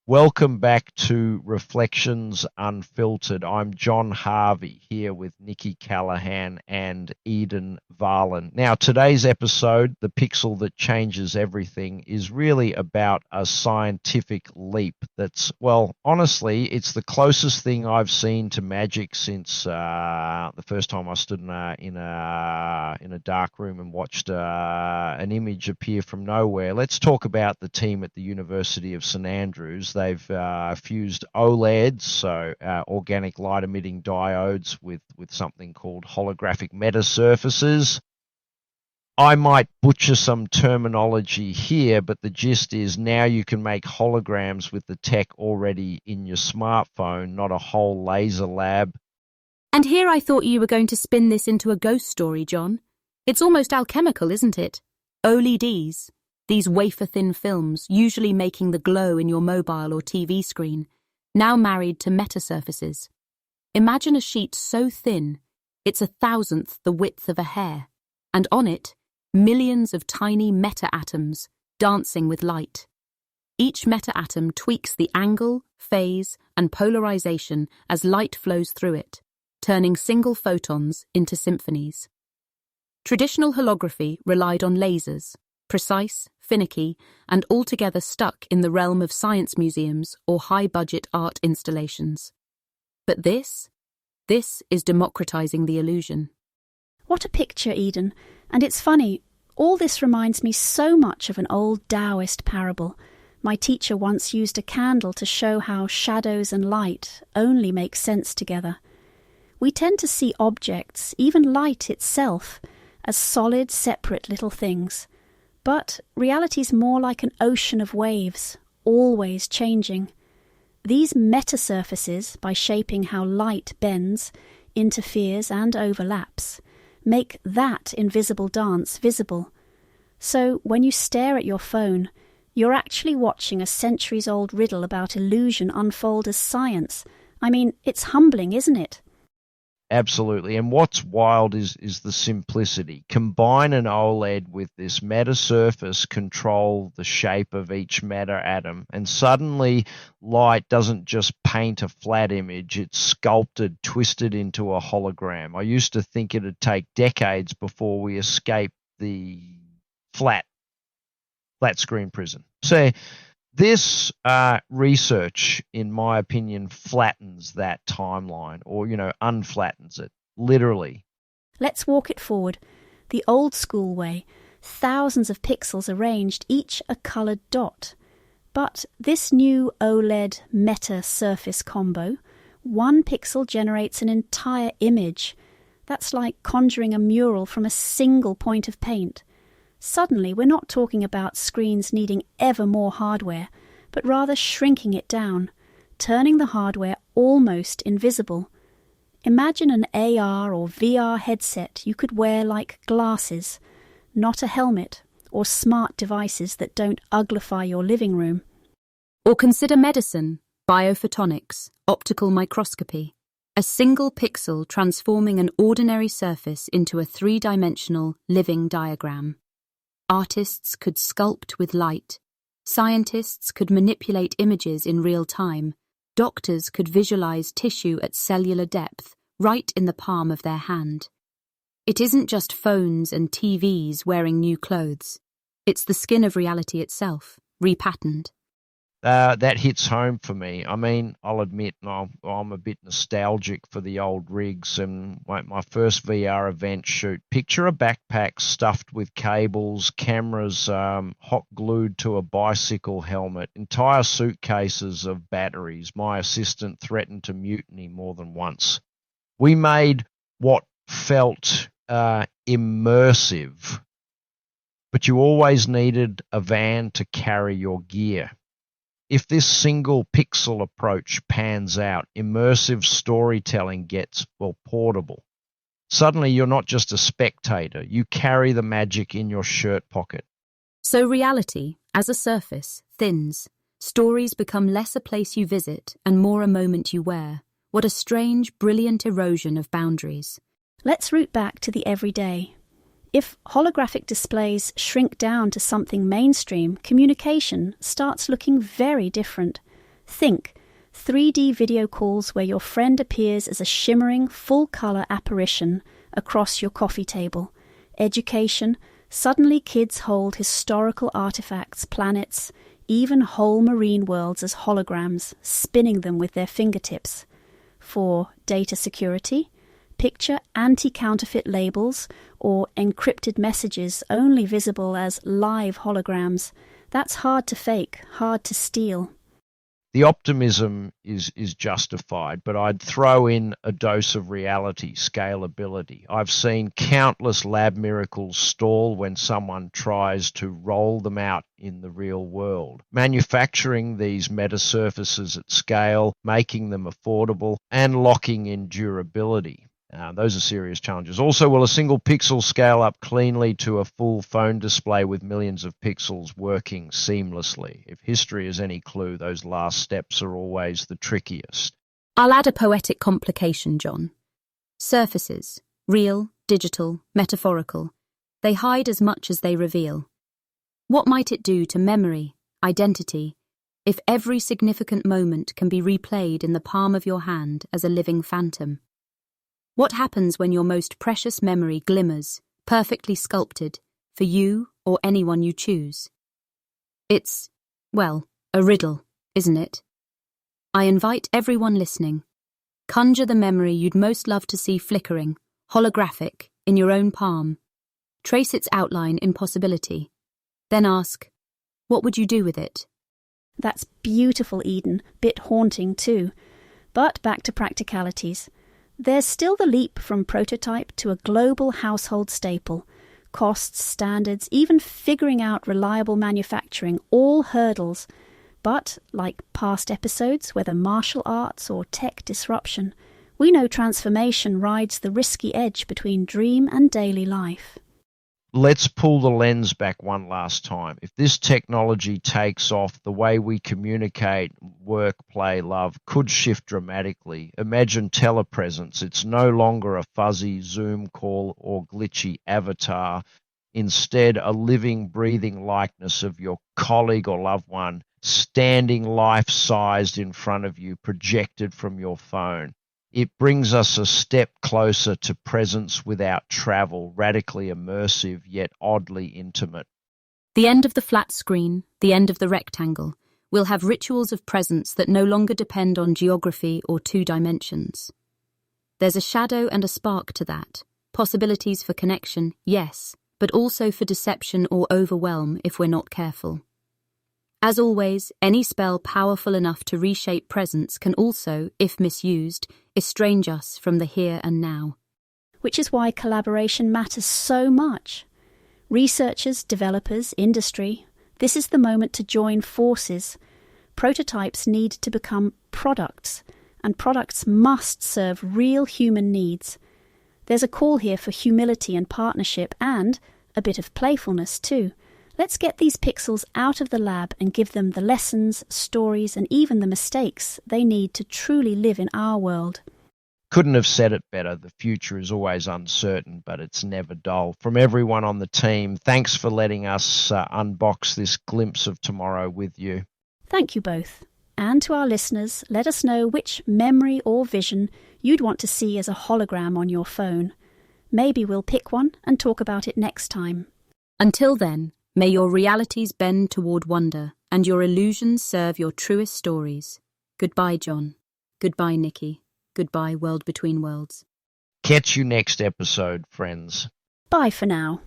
Welcome back to Reflections Unfiltered. I'm John Harvey here with Nikki Callahan and Eden Varlin. Now, today's episode, The Pixel That Changes Everything, is really about a scientific leap that's, well, honestly, it's the closest thing I've seen to magic since the first time I stood in a dark room and watched an image appear from nowhere. Let's talk about the team at the University of St Andrews. They've fused OLEDs, so organic light emitting diodes, with something called holographic metasurfaces. I might butcher some terminology here, but the gist is now you can make holograms with the tech already in your smartphone, not a whole laser lab. And here I thought you were going to spin this into a ghost story, John. It's almost alchemical, isn't it? OLEDs. These wafer-thin films, usually making the glow in your mobile or TV screen, now married to metasurfaces. Imagine a sheet so thin, it's 1,000th the width of a hair, and on it, millions of tiny meta-atoms dancing with light. Each meta-atom tweaks the angle, phase, and polarization as light flows through it, turning single photons into symphonies. Traditional holography relied on lasers, precise, finicky, and altogether stuck in the realm of science museums or high-budget art installations. But this is democratizing the illusion. What a picture, Eden. And it's funny, all this reminds me so much of an old Taoist parable. My teacher once used a candle to show how shadows and light only make sense together. We tend to see objects, even light itself, as solid, separate little things. But reality's more like an ocean of waves, always changing. These metasurfaces, by shaping how light bends, interferes and overlaps, make that invisible dance visible. So when you stare at your phone, you're actually watching a centuries-old riddle about illusion unfold as science. I mean, it's humbling, isn't it? Absolutely. And what's wild is the simplicity. Combine an OLED with this metasurface, control the shape of each meta atom, and suddenly light doesn't just paint a flat image, it's sculpted, twisted into a hologram. I used to think it'd take decades before we escape the flat screen prison. So this research, in my opinion, flattens that timeline, or, unflattens it, literally. Let's walk it forward, the old school way, thousands of pixels arranged, each a coloured dot. But this new OLED meta-surface combo, one pixel generates an entire image. That's like conjuring a mural from a single point of paint. Suddenly, we're not talking about screens needing ever more hardware, but rather shrinking it down, turning the hardware almost invisible. Imagine an AR or VR headset you could wear like glasses, not a helmet or smart devices that don't uglify your living room. Or consider medicine, biophotonics, optical microscopy. A single pixel transforming an ordinary surface into a three-dimensional living diagram. Artists could sculpt with light. Scientists could manipulate images in real time. Doctors could visualize tissue at cellular depth, right in the palm of their hand. It isn't just phones and TVs wearing new clothes. It's the skin of reality itself, repatterned. That hits home for me. I mean, I'll admit I'm a bit nostalgic for the old rigs, and my first VR event shoot. Picture a backpack stuffed with cables, cameras hot glued to a bicycle helmet, entire suitcases of batteries. My assistant threatened to mutiny more than once. We made what felt immersive, but you always needed a van to carry your gear. If this single pixel approach pans out, immersive storytelling gets, portable. Suddenly you're not just a spectator, you carry the magic in your shirt pocket. So reality, as a surface, thins. Stories become less a place you visit and more a moment you wear. What a strange, brilliant erosion of boundaries. Let's root back to the everyday. If holographic displays shrink down to something mainstream, communication starts looking very different. Think 3D video calls where your friend appears as a shimmering, full-colour apparition across your coffee table. Education, suddenly kids hold historical artifacts, planets, even whole marine worlds as holograms, spinning them with their fingertips. For data security, picture anti-counterfeit labels or encrypted messages only visible as live holograms. That's hard to fake, hard to steal. The optimism is justified, but I'd throw in a dose of reality, scalability. I've seen countless lab miracles stall when someone tries to roll them out in the real world. Manufacturing these metasurfaces at scale, making them affordable, and locking in durability. Those are serious challenges. Also, will a single pixel scale up cleanly to a full phone display with millions of pixels working seamlessly? If history is any clue, those last steps are always the trickiest. I'll add a poetic complication, John. Surfaces, real, digital, metaphorical, they hide as much as they reveal. What might it do to memory, identity, if every significant moment can be replayed in the palm of your hand as a living phantom? What happens when your most precious memory glimmers, perfectly sculpted, for you or anyone you choose? It's, well, a riddle, isn't it? I invite everyone listening. Conjure the memory you'd most love to see flickering, holographic, in your own palm. Trace its outline in possibility. Then ask, what would you do with it? That's beautiful, Eden. Bit haunting too. But back to practicalities. There's still the leap from prototype to a global household staple. Costs, standards, even figuring out reliable manufacturing, all hurdles. But, like past episodes, whether martial arts or tech disruption, we know transformation rides the risky edge between dream and daily life. Let's pull the lens back one last time. If this technology takes off, the way we communicate, work, play, love could shift dramatically. Imagine telepresence. It's no longer a fuzzy Zoom call or glitchy avatar. Instead, a living, breathing likeness of your colleague or loved one, standing life-sized in front of you, projected from your phone. It brings us a step closer to presence without travel, radically immersive yet oddly intimate. The end of the flat screen, the end of the rectangle, will have rituals of presence that no longer depend on geography or 2 dimensions. There's a shadow and a spark to that. Possibilities for connection, yes, but also for deception or overwhelm if we're not careful. As always, any spell powerful enough to reshape presence can also, if misused, estrange us from the here and now. Which is why collaboration matters so much. Researchers, developers, industry, this is the moment to join forces. Prototypes need to become products, and products must serve real human needs. There's a call here for humility and partnership, and a bit of playfulness too. Let's get these pixels out of the lab and give them the lessons, stories, and even the mistakes they need to truly live in our world. Couldn't have said it better. The future is always uncertain, but it's never dull. From everyone on the team, thanks for letting us unbox this glimpse of tomorrow with you. Thank you both. And to our listeners, let us know which memory or vision you'd want to see as a hologram on your phone. Maybe we'll pick one and talk about it next time. Until then, may your realities bend toward wonder, and your illusions serve your truest stories. Goodbye, John. Goodbye, Nikki. Goodbye, World Between Worlds. Catch you next episode, friends. Bye for now.